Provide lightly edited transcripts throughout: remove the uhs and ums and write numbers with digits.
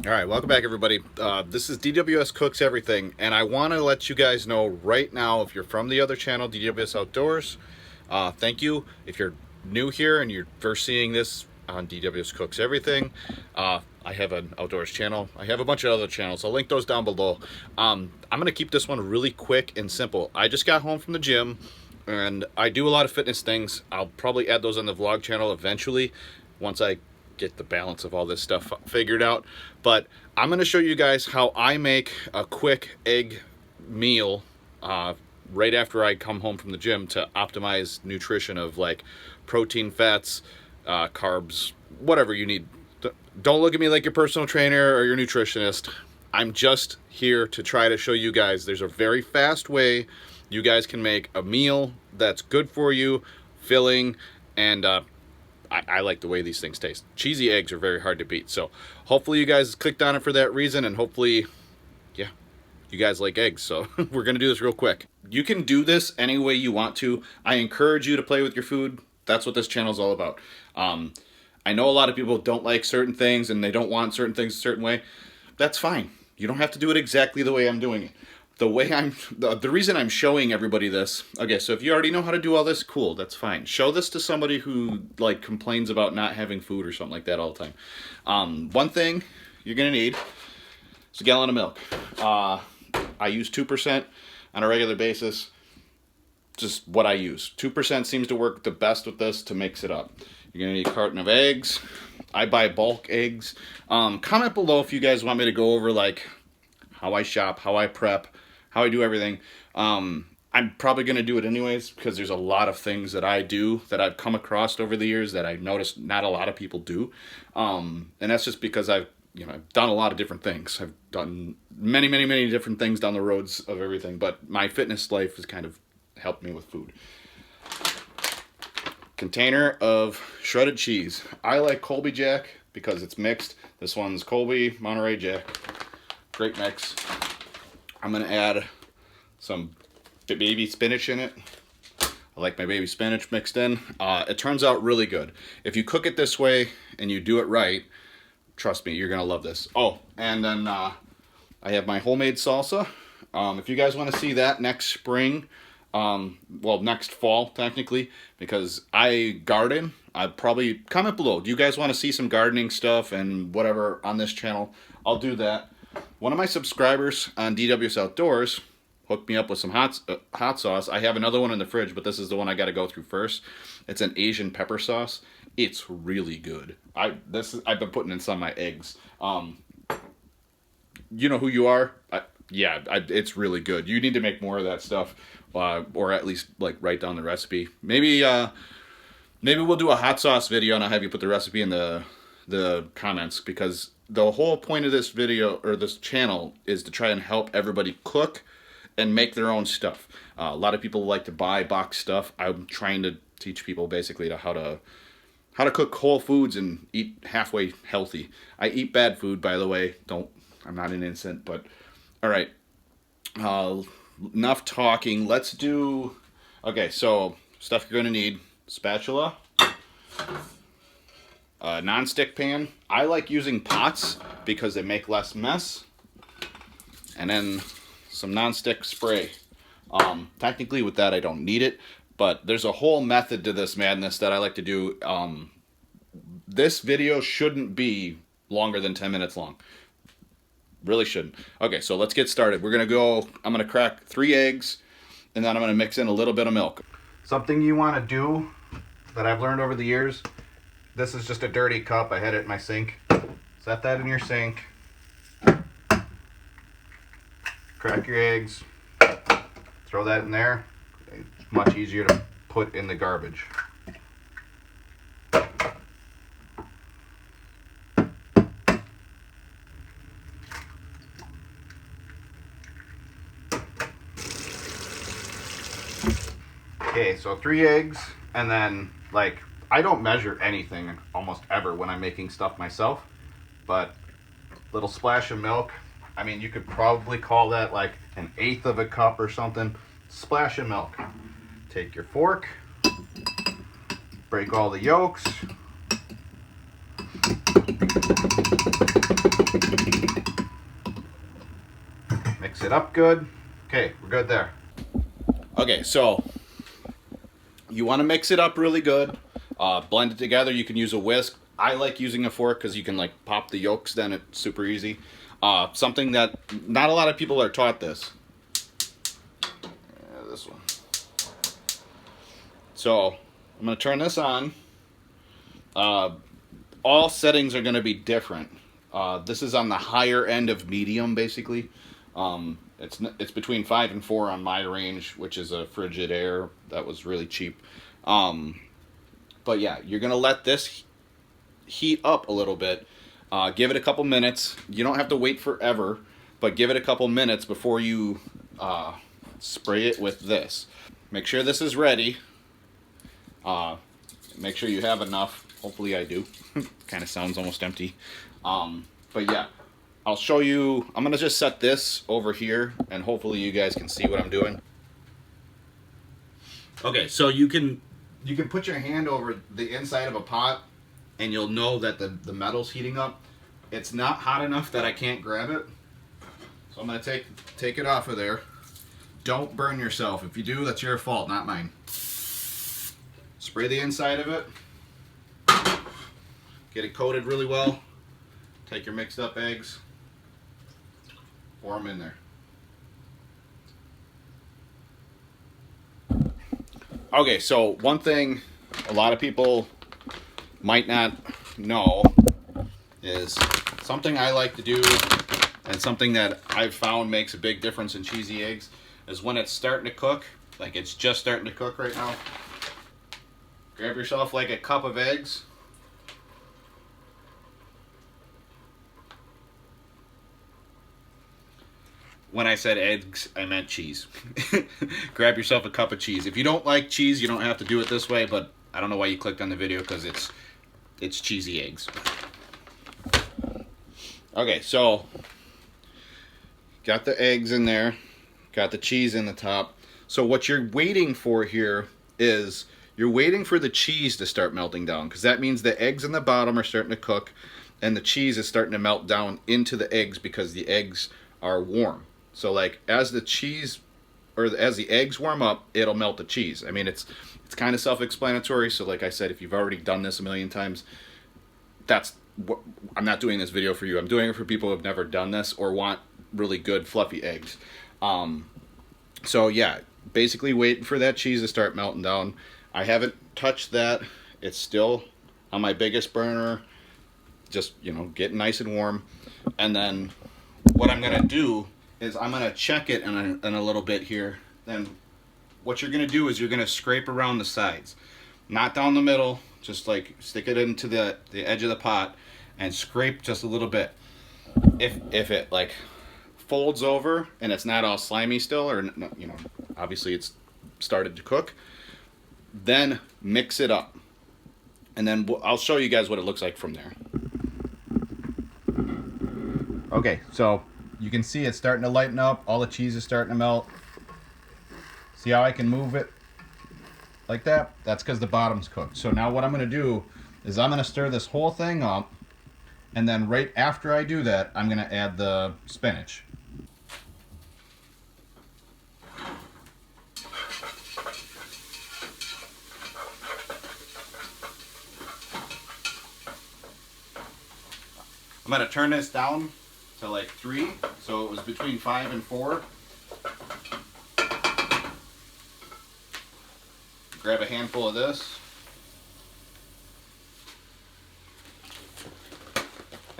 All right, welcome back, everybody. This is DWS Cooks Everything, and I want to let you guys know right now, if you're from the other channel, DWS Outdoors, thank you. If you're new here and you're first seeing this on DWS Cooks Everything, I have an outdoors channel. I have a bunch of other channels. I'll link those down below. I'm going to keep this one really quick and simple. I just got home from the gym, and I do a lot of fitness things. I'll probably add those on the vlog channel eventually once I get the balance of all this stuff figured out. But I'm going to show you guys how I make a quick egg meal right after I come home from the gym to optimize nutrition of like protein, fats, carbs, whatever you need. Don't look at me like your personal trainer or your nutritionist. I'm just here to try to show you guys there's a very fast way you guys can make a meal that's good for you, filling, and I like the way these things taste. Cheesy eggs are very hard to beat. So hopefully you guys clicked on it for that reason, and hopefully, yeah, you guys like eggs. So we're going to do this real quick. You can do this any way you want to. I encourage you to play with your food. That's what this channel is all about. I know a lot of people don't like certain things and they don't want certain things a certain way. That's fine. You don't have to do it exactly the way I'm doing it. The reason I'm showing everybody this, okay, so if you already know how to do all this, cool, that's fine. Show this to somebody who like complains about not having food or something like that all the time. One thing you're gonna need is a gallon of milk. I use 2% on a regular basis. Just what I use. 2% seems to work the best with this to mix it up. You're gonna need a carton of eggs. I buy bulk eggs. Comment below if you guys want me to go over like how I shop, how I prep, how I do everything. I'm probably going to do it anyways because there's a lot of things that I do that I've come across over the years that I've noticed not a lot of people do. And that's just because I've done a lot of different things. I've done many, many, many different things down the roads of everything, but my fitness life has kind of helped me with food. Container of shredded cheese. I like Colby Jack because it's mixed. This one's Colby Monterey Jack. Great mix. I'm gonna add some baby spinach in it. I like my baby spinach mixed in. It turns out really good. If you cook it this way and you do it right, trust me, you're gonna love this. Oh, and then I have my homemade salsa. If you guys want to see that next spring, well, next fall technically, because I garden. I probably comment below. Do you guys want to see some gardening stuff and whatever on this channel? I'll do that. One of my subscribers on DWS Outdoors hooked me up with some hot sauce. I have another one in the fridge, but this is the one I got to go through first. It's an Asian pepper sauce. It's really good. I've been putting in some of my eggs. You know who you are? It's really good. You need to make more of that stuff, or at least like write down the recipe. Maybe we'll do a hot sauce video and I'll have you put the recipe in the comments, because the whole point of this video or this channel is to try and help everybody cook and make their own stuff. A lot of people like to buy box stuff. I'm trying to teach people basically how to cook whole foods and eat halfway healthy. I eat bad food, by the way. I'm not an innocent, but all right. Enough talking. Let's do. Okay, so stuff you're gonna need: spatula. A non-stick pan. I like using pots because they make less mess. And then some non-stick spray. Technically with that I don't need it, but there's a whole method to this madness that I like to do. This video shouldn't be longer than 10 minutes long. Really shouldn't. Okay, so let's get started. I'm gonna crack 3 eggs, and then I'm gonna mix in a little bit of milk. Something you wanna do that I've learned over the years. This is just a dirty cup. I had it in my sink. Set that in your sink. Crack your eggs. Throw that in there. It's much easier to put in the garbage. Okay, so 3 eggs, and then I don't measure anything almost ever when I'm making stuff myself, but little splash of milk. I mean, you could probably call that like 1/8 of a cup or something. Splash of milk. Take your fork, break all the yolks, it up good. Okay, we're good there. Okay, so you want to mix it up really good. Blend it together. You can use a whisk. I like using a fork because you can like pop the yolks, then it's super easy. Something that not a lot of people are taught this. This one. So I'm going to turn this on. All settings are going to be different. This is on the higher end of medium, basically. It's between 5 and 4 on my range, which is a frigid air that was really cheap. But yeah, you're gonna let this heat up a little bit. Give it a couple minutes. You don't have to wait forever, but give it a couple minutes before you spray it with this. Make sure this is ready. Make sure you have enough. Hopefully I do. Kind of sounds almost empty. But yeah, I'll show you. I'm gonna just set this over here and hopefully you guys can see what I'm doing. Okay, so you can put your hand over the inside of a pot and you'll know that the metal's heating up. It's not hot enough that I can't grab it. So I'm gonna take it off of there. Don't burn yourself. If you do, that's your fault, not mine. Spray the inside of it. Get it coated really well. Take your mixed up eggs. Pour them in there. Okay, so one thing a lot of people might not know is something I like to do, and something that I've found makes a big difference in cheesy eggs, is when it's starting to cook, like it's just starting to cook right now, grab yourself like a cup of eggs. When I said eggs, I meant cheese. Grab yourself a cup of cheese. If you don't like cheese, you don't have to do it this way, but I don't know why you clicked on the video because it's cheesy eggs. Okay, so got the eggs in there, got the cheese in the top. So what you're waiting for here is you're waiting for the cheese to start melting down, because that means the eggs in the bottom are starting to cook and the cheese is starting to melt down into the eggs because the eggs are warm. So like as the cheese or as the eggs warm up, it'll melt the cheese. I mean, it's kind of self-explanatory. So like I said, if you've already done this a million times, that's what I'm not doing this video for you. I'm doing it for people who have never done this or want really good fluffy eggs. So yeah, basically waiting for that cheese to start melting down. I haven't touched that. It's still on my biggest burner, just, you know, getting nice and warm. And then what I'm gonna do is I'm gonna check it in a little bit here. Then what you're gonna do is you're gonna scrape around the sides, not down the middle, just like stick it into the edge of the pot and scrape just a little bit. If it like folds over and it's not all slimy still, or, you know, obviously it's started to cook, then mix it up. And then I'll show you guys what it looks like from there. Okay, so you can see it's starting to lighten up. All the cheese is starting to melt. See how I can move it like that? That's because the bottom's cooked. So now what I'm going to do is I'm going to stir this whole thing up. And then right after I do that, I'm going to add the spinach. I'm going to turn this down to like 3, so it was between 5 and 4. Grab a handful of this.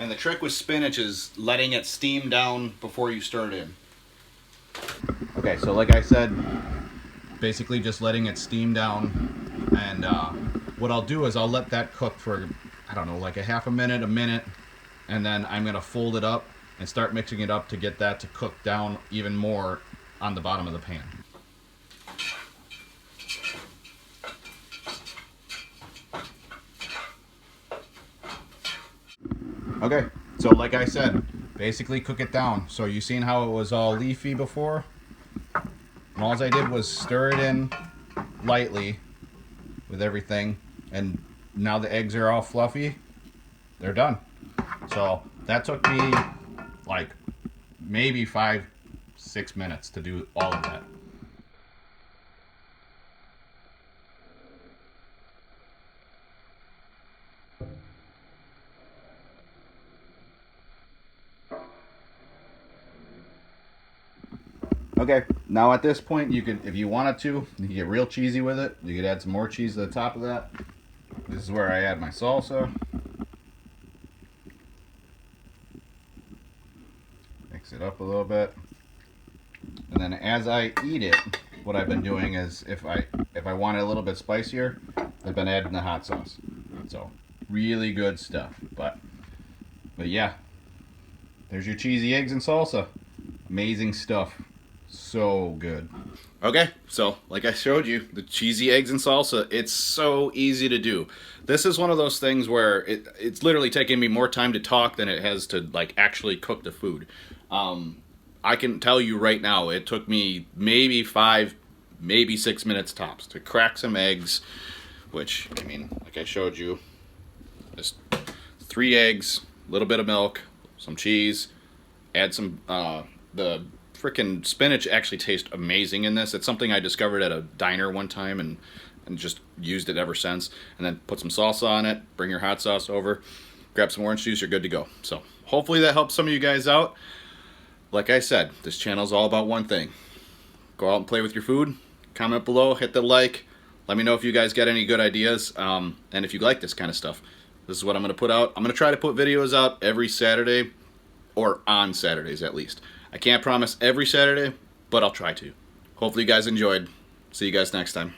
And the trick with spinach is letting it steam down before you stir it in. Okay, so like I said, basically just letting it steam down. And what I'll do is I'll let that cook for, I don't know, like a half a minute, and then I'm going to fold it up and start mixing it up to get that to cook down even more on the bottom of the pan. Okay, so like I said, basically cook it down. So you seen how it was all leafy before? And all I did was stir it in lightly with everything, and now the eggs are all fluffy. They're done. So that took me like maybe 5-6 6 minutes to do all of that. Okay, now at this point, you could, if you wanted to, you could get real cheesy with it. You could add some more cheese to the top of that. This is where I add my salsa. Mix it up a little bit. And then as I eat it, what I've been doing is, if I want it a little bit spicier, I've been adding the hot sauce. So, really good stuff. But yeah, there's your cheesy eggs and salsa. Amazing stuff. So good. Okay, so like I showed you, the cheesy eggs and salsa, it's so easy to do. This is one of those things where it's literally taking me more time to talk than it has to like actually cook the food. I can tell you right now, it took me maybe 5, maybe 6 minutes tops to crack some eggs, which, I mean, like I showed you, just 3 eggs, a little bit of milk, some cheese, add some, the freaking spinach actually tastes amazing in this. It's something I discovered at a diner one time and just used it ever since. And then put some salsa on it, bring your hot sauce over, grab some orange juice, you're good to go. So hopefully that helps some of you guys out. Like I said, this channel is all about one thing. Go out and play with your food. Comment below, hit the like. Let me know if you guys got any good ideas, and if you like this kind of stuff. This is what I'm going to put out. I'm going to try to put videos out every Saturday, or on Saturdays at least. I can't promise every Saturday, but I'll try to. Hopefully you guys enjoyed. See you guys next time.